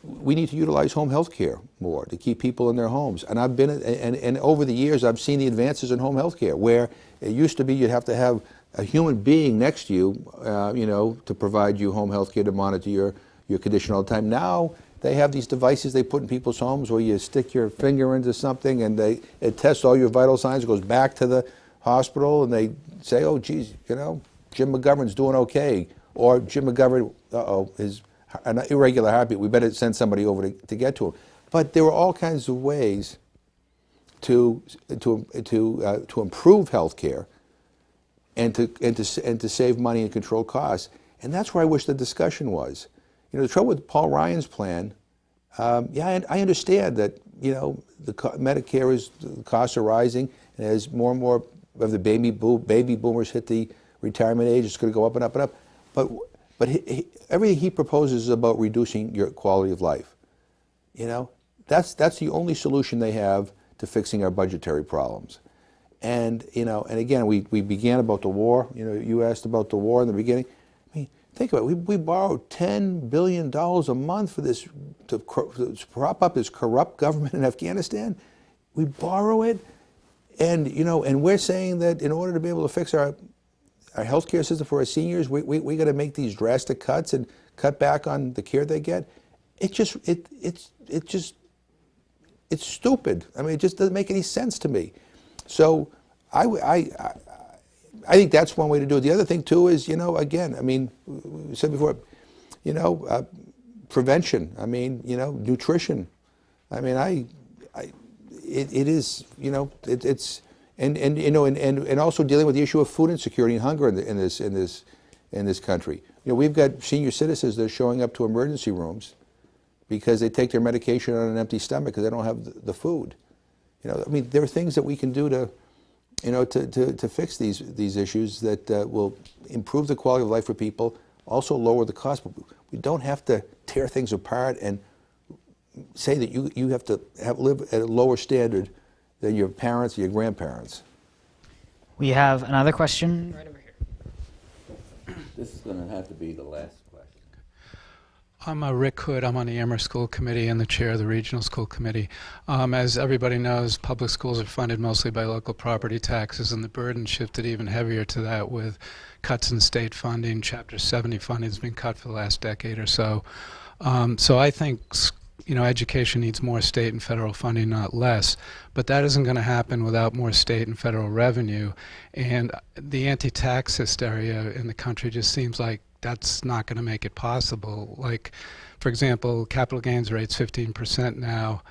We need to utilize home health care more to keep people in their homes. And I've been, and over the years, I've seen the advances in home health care, where it used to be you'd have to have a human being next to you, to provide you home health care to monitor your condition all the time. Now they have these devices they put in people's homes where you stick your finger into something and it tests all your vital signs. It goes back to the hospital and they say, oh, geez, Jim McGovern's doing okay, or Jim McGovern, is an irregular heartbeat. We better send somebody over to get to him. But there are all kinds of ways to improve health care and to save money and control costs. And that's where I wish the discussion was. The trouble with Paul Ryan's plan, I understand that the costs are rising, and as more and more of the baby boomers hit the retirement age, it's going to go up and up and up. But everything he proposes is about reducing your quality of life. That's the only solution they have to fixing our budgetary problems. And and again, we began about the war. You asked about the war in the beginning. I mean, think about it. We borrowed $10 billion a month for this to prop up this corrupt government in Afghanistan. We borrow it, and and we're saying that in order to be able to fix our healthcare system for our seniors, we got to make these drastic cuts and cut back on the care they get. It's stupid. I mean, it just doesn't make any sense to me. So I think that's one way to do it. The other thing too is, again, I mean, we said before, prevention. I mean, you know, nutrition. I mean, it is, you know, it's you know, and also dealing with the issue of food insecurity and hunger in this country. You know, we've got senior citizens that are showing up to emergency rooms because they take their medication on an empty stomach because they don't have the food. You know, I mean, there are things that we can do to, you know, to fix these issues that will improve the quality of life for people, also lower the cost. But we don't have to tear things apart and say that you have to live at a lower standard than your parents or your grandparents. We have another question right over here. This is going to have to be the last question. I'm Rick Hood. I'm on the Amherst School Committee and the chair of the Regional School Committee. As everybody knows, public schools are funded mostly by local property taxes, and the burden shifted even heavier to that with cuts in state funding. Chapter 70 funding has been cut for the last decade or so. So I think, you know, education needs more state and federal funding, not less. But that isn't going to happen without more state and federal revenue. And the anti-tax hysteria in the country just seems like that's not going to make it possible. Like, for example, capital gains rate's 15% now,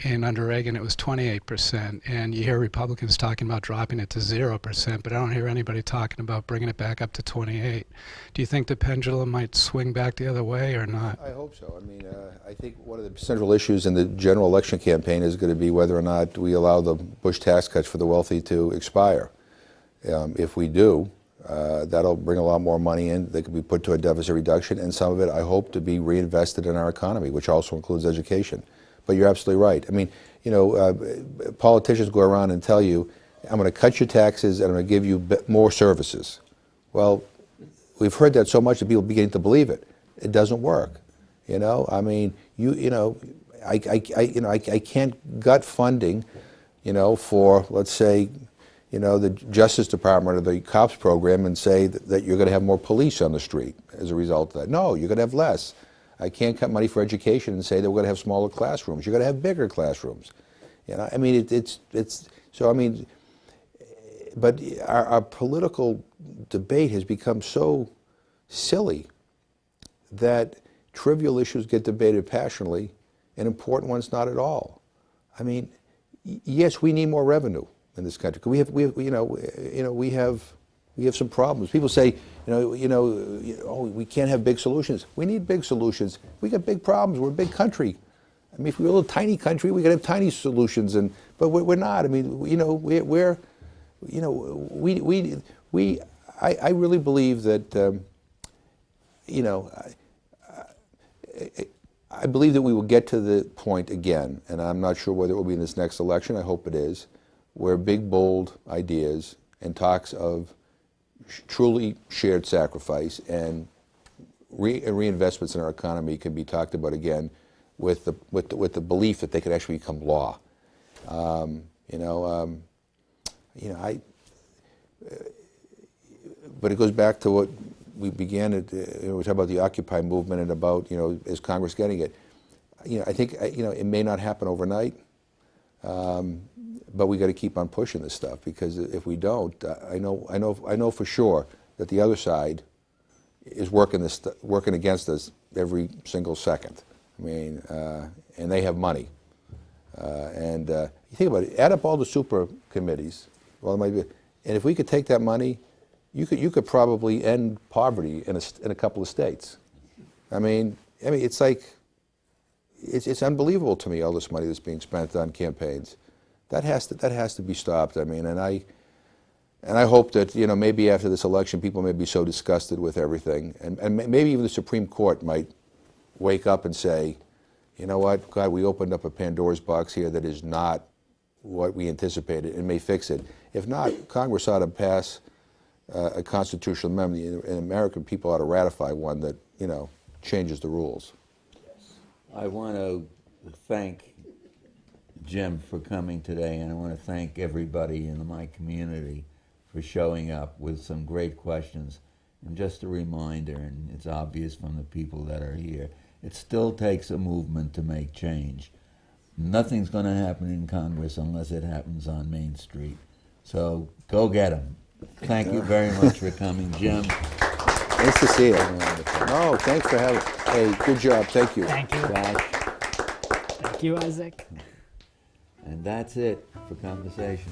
and under Reagan it was 28%. And you hear Republicans talking about dropping it to 0%, but I don't hear anybody talking about bringing it back up to 28. Do you think the pendulum might swing back the other way or not? I hope so. I mean, I think one of the central issues in the general election campaign is going to be whether or not we allow the Bush tax cuts for the wealthy to expire. If we do, that'll bring a lot more money in that can be put to a deficit reduction, and some of it I hope to be reinvested in our economy, which also includes education. But you're absolutely right. I mean, you know, politicians go around and tell you, I'm going to cut your taxes and I'm going to give you more services. Well, we've heard that so much that people are beginning to believe it. It doesn't work. You know, I mean, you know, I can't gut funding, you know, for, let's say, you know, the Justice Department or the cops program and say that you're going to have more police on the street as a result of that. No, you're going to have less. I can't cut money for education and say that we're going to have smaller classrooms. You're going to have bigger classrooms. You know, I mean, it's so, I mean, but our political debate has become so silly that trivial issues get debated passionately and important ones not at all. I mean, yes, we need more revenue in this country. We have some problems. People say, oh, we can't have big solutions. We need big solutions. We got big problems. We're a big country. I mean, if we were a little tiny country, we could have tiny solutions, but we're not. I mean, I really believe that, I believe that we will get to the point again, and I'm not sure whether it will be in this next election. I hope it is, where big, bold ideas and talks of truly shared sacrifice and reinvestments in our economy can be talked about again with the belief that they could actually become law. But it goes back to what we began at. We talk about the Occupy movement and about, is Congress getting it? I think it may not happen overnight. But we got to keep on pushing this stuff, because if we don't, I know for sure that the other side is working against us every single second. I mean, and they have money. And you think about it. Add up all the super committees. Well, it might be, and if we could take that money, you could probably end poverty in a couple of states. I mean, it's like it's unbelievable to me, all this money that's being spent on campaigns. That has to be stopped. I mean, and I hope that maybe after this election, people may be so disgusted with everything, and maybe even the Supreme Court might wake up and say, you know what, God, we opened up a Pandora's box here that is not what we anticipated, and may fix it. If not, Congress ought to pass a constitutional amendment, and American people ought to ratify one that changes the rules. I want to thank Jim for coming today, and I want to thank everybody in my community for showing up with some great questions. And just a reminder, and it's obvious from the people that are here, it still takes a movement to make change. Nothing's going to happen in Congress unless it happens on Main Street. So go get them. Thank you very much for coming, Jim. Nice to see you. Wonderful. Oh, thanks for having. Hey, good job. Thank you. Thank you. Josh. Thank you, Isaac. And that's it for conversation.